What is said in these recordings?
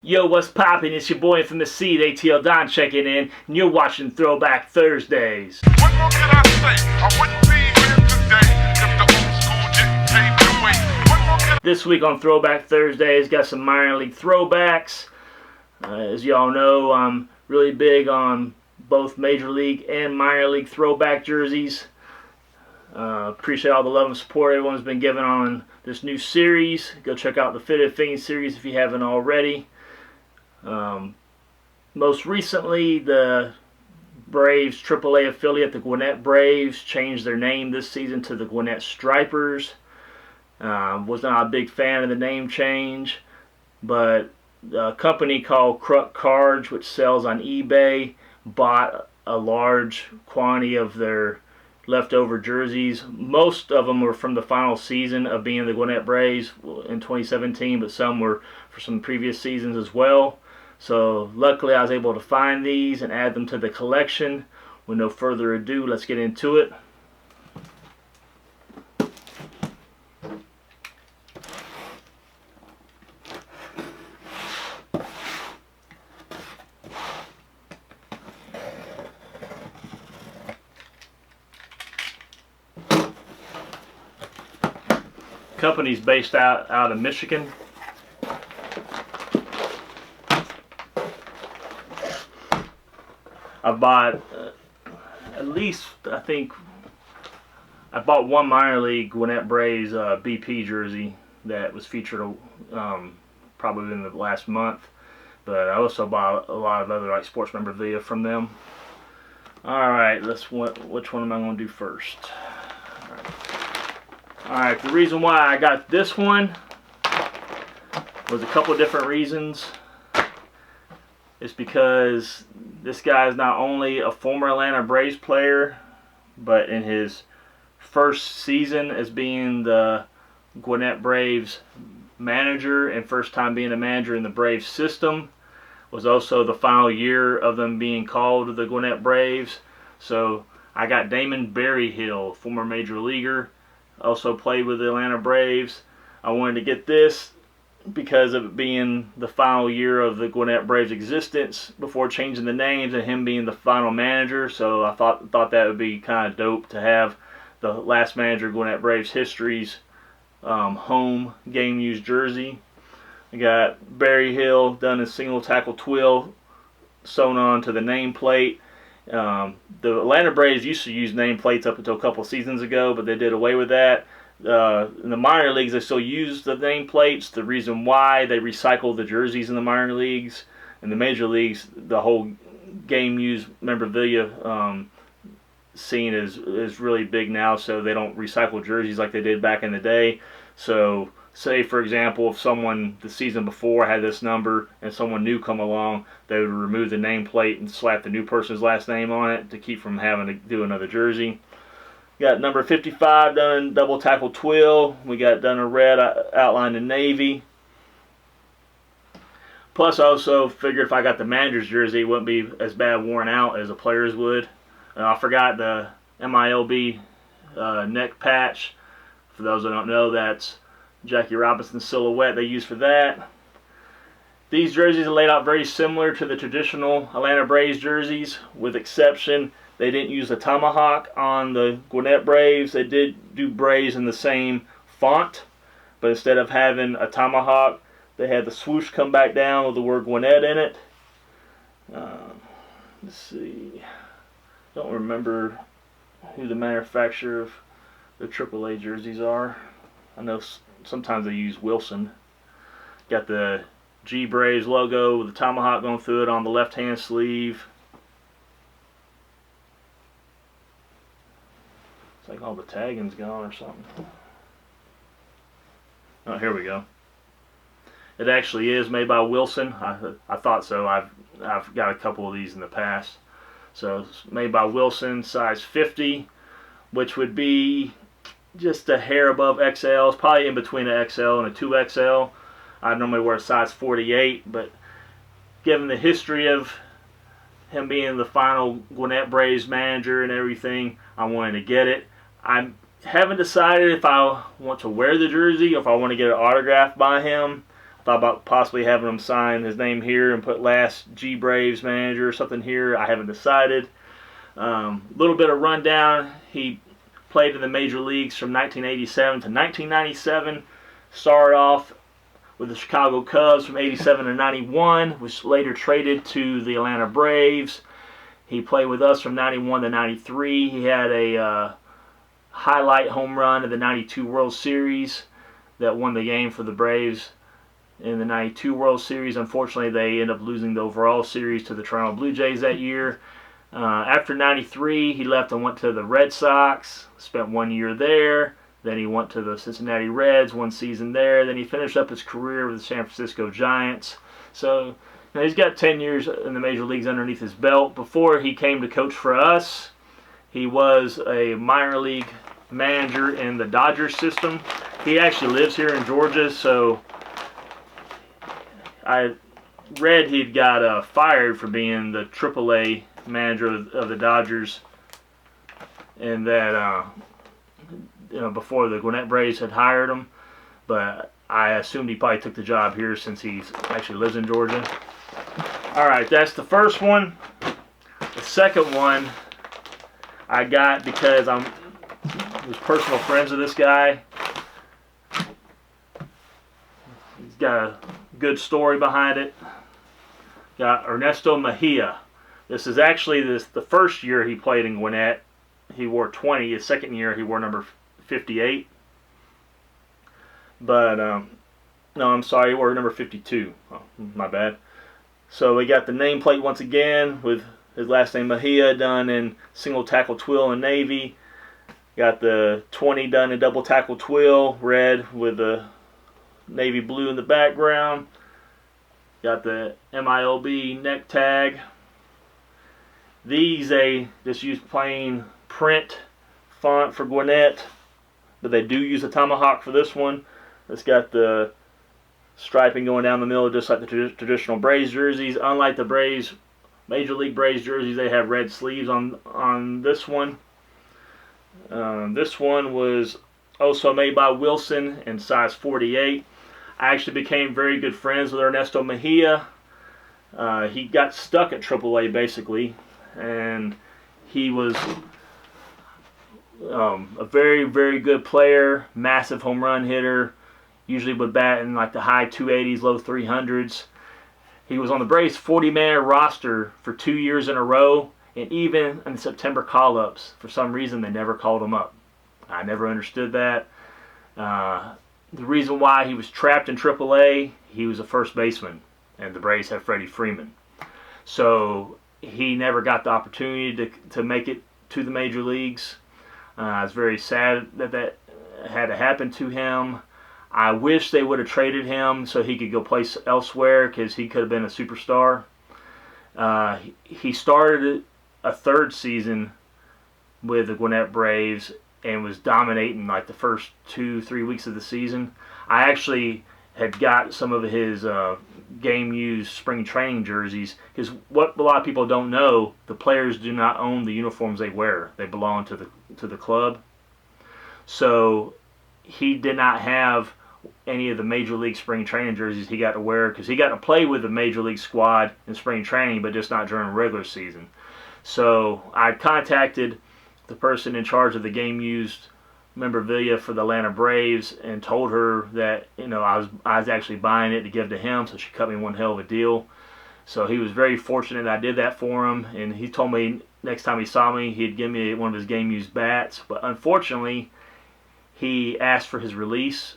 Yo, what's poppin'? It's your boy from the seed, ATL Don, checking in, and you're watching Throwback Thursdays. What more can I say? I wouldn't be here today if the old school didn't pave the way. What more can This week on Throwback Thursdays, got some minor league throwbacks. As y'all know, I'm really big on both major league and minor league throwback jerseys. Appreciate all the love and support everyone's been giving on this new series. Go check out the Fitted Fiends series if you haven't already. Most recently, the Braves AAA affiliate, the Gwinnett Braves, changed their name this season to the Gwinnett Stripers. Was not a big fan of the name change, but a company called Kruk Cards, which sells on eBay, bought a large quantity of their leftover jerseys. Most of them were from the final season of being the Gwinnett Braves in 2017, but some were for some previous seasons as well. So luckily I was able to find these and add them to the collection. With no further ado, let's get into it. Company's based out of Michigan. I bought at least, I think, I bought one minor league Gwinnett Braves BP jersey that was featured probably in the last month, but I also bought a lot of other like sports memorabilia from them. All right, which one am I going to do first? Alright, the reason why I got this one was a couple of different reasons. It's because this guy is not only a former Atlanta Braves player, but in his first season as being the Gwinnett Braves manager and first time being a manager in the Braves system, was also the final year of them being called the Gwinnett Braves. So I got Damon Berryhill, former major leaguer, also played with the Atlanta Braves. I wanted to get this because of it being the final year of the Gwinnett Braves' existence before changing the names and him being the final manager. So I thought that would be kind of dope to have the last manager of Gwinnett Braves history's home game used jersey. I got Berryhill done in single tackle twill sewn on to the nameplate. The Atlanta Braves used to use nameplates up until a couple seasons ago, but they did away with that. In the minor leagues, they still use the nameplates. The reason why, they recycle the jerseys in the minor leagues. In the major leagues, the whole game used memorabilia scene is really big now, so they don't recycle jerseys like they did back in the day. So say, for example, if someone the season before had this number and someone new come along, they would remove the nameplate and slap the new person's last name on it to keep from having to do another jersey. Got number 55 done in double tackle twill. We got done in red outlined in navy. Plus, I also figured if I got the manager's jersey, it wouldn't be as bad worn out as a player's would. I forgot the MILB neck patch. For those that don't know, that's Jackie Robinson's silhouette they use for that. These jerseys are laid out very similar to the traditional Atlanta Braves jerseys, with exception they didn't use the tomahawk on the Gwinnett Braves. They did do Braves in the same font, but instead of having a tomahawk, they had the swoosh come back down with the word Gwinnett in it. Let's see, don't remember who the manufacturer of the AAA jerseys are. I know sometimes they use Wilson. Got the G Braves logo with the tomahawk going through it on the left hand sleeve. It's like all the tagging's gone or something. Oh, here we go. It actually is made by Wilson. I thought so. I've got a couple of these in the past. So it's made by Wilson, size 50, which would be just a hair above XL. It's probably in between an XL and a 2XL. I normally wear a size 48, but given the history of him being the final Gwinnett Braves manager and everything, I wanted to get it. I haven't decided if I want to wear the jersey or if I want to get it autographed by him. I thought about possibly having him sign his name here and put last G Braves manager or something here. I haven't decided. Little bit of rundown. He played in the major leagues from 1987 to 1997. Started off with the Chicago Cubs from 87 to 91, was later traded to the Atlanta Braves. He played with us from 91 to 93. He had a highlight home run in the 92 World Series that won the game for the Braves in the 92 World Series. Unfortunately, they ended up losing the overall series to the Toronto Blue Jays that year. After 93, he left and went to the Red Sox, spent 1 year there. Then he went to the Cincinnati Reds, 1 season there. Then he finished up his career with the San Francisco Giants. So he's got 10 years in the major leagues underneath his belt. Before he came to coach for us, he was a minor league manager in the Dodgers system. He actually lives here in Georgia, so I read he'd got fired for being the AAA manager of the Dodgers, and that before the Gwinnett Braves had hired him, but I assumed he probably took the job here since he actually lives in Georgia. Alright, that's the first one. The second one I got because I was personal friends with this guy. He's got a good story behind it. Got Ernesto Mejia. This is actually the first year he played in Gwinnett. He wore 20. His second year he wore number 58. But, no, I'm sorry, he wore number 52. Oh, my bad. So we got the nameplate once again with his last name Mejia done in single tackle twill in navy. Got the 20 done in double tackle twill, red with the navy blue in the background. Got the MILB neck tag. These they just use plain print font for Gwinnett, but they do use a tomahawk for this one. It's got the striping going down the middle just like the traditional Braves jerseys. Unlike the Braves, Major League Braves jerseys, they have red sleeves on this one. This one was also made by Wilson in size 48. I actually became very good friends with Ernesto Mejia. He got stuck at AAA basically, and he was a very, very good player, massive home run hitter, usually would bat in like the high 280s, low 300s. He was on the Braves 40-man roster for 2 years in a row, and even in the September call-ups, for some reason they never called him up. I never understood that. The reason why he was trapped in AAA, he was a first baseman, and the Braves had Freddie Freeman. So he never got the opportunity to make it to the major leagues. It's very sad that had to happen to him. I wish they would have traded him so he could go play elsewhere because he could have been a superstar. He started a third season with the Gwinnett Braves and was dominating like the first 2-3 weeks of the season. I actually had got some of his game-used spring training jerseys because what a lot of people don't know, the players do not own the uniforms they wear. They belong to the club. So he did not have any of the Major League spring training jerseys he got to wear because he got to play with the Major League squad in spring training, but just not during regular season. So I contacted the person in charge of the game-used memorabilia for the Atlanta Braves and told her that I was actually buying it to give to him, so she cut me one hell of a deal. So he was very fortunate I did that for him, and he told me next time he saw me he'd give me one of his game-used bats. But unfortunately, he asked for his release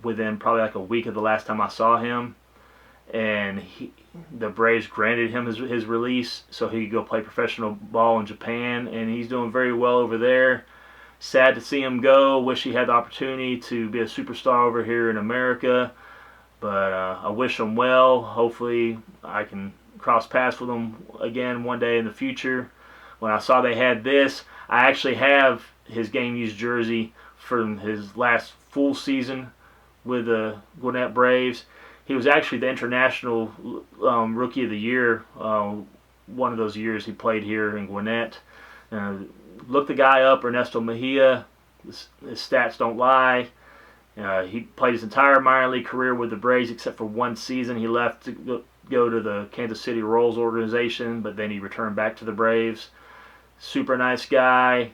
within probably like a week of the last time I saw him, and the Braves granted him his release so he could go play professional ball in Japan, and he's doing very well over there. Sad to see him go. Wish he had the opportunity to be a superstar over here in America, but I wish him well. Hopefully I can cross paths with him again one day in the future. When I saw they had this, I actually have his game-used jersey from his last full season with the Gwinnett Braves. He was actually the International Rookie of the Year one of those years he played here in Gwinnett. Look the guy up, Ernesto Mejia. His stats don't lie. He played his entire minor league career with the Braves except for one season. He left to go to the Kansas City Royals organization, but then he returned back to the Braves. Super nice guy.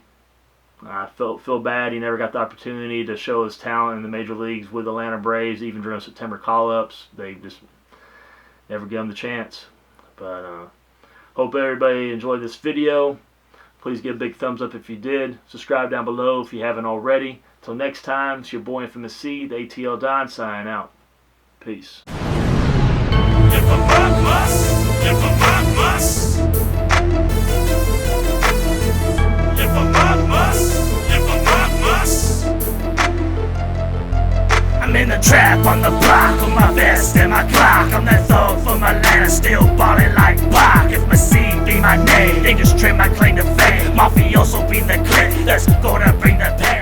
I feel bad he never got the opportunity to show his talent in the major leagues with the Atlanta Braves, even during September call-ups. They just never gave him the chance. But hope everybody enjoyed this video. Please give a big thumbs up if you did. Subscribe down below if you haven't already. Till next time, it's your boy Infamous C, the ATL Don, signing out. Peace. If a rock must, if a rock must, if a rock must, if a rock must. I'm in the trap on the block with my vest and my clock. I'm that thug from Atlanta, still ballin' like Pac. If my C be my name, they just trim my claim to fame. Mafioso be the clip that's gonna bring the pain.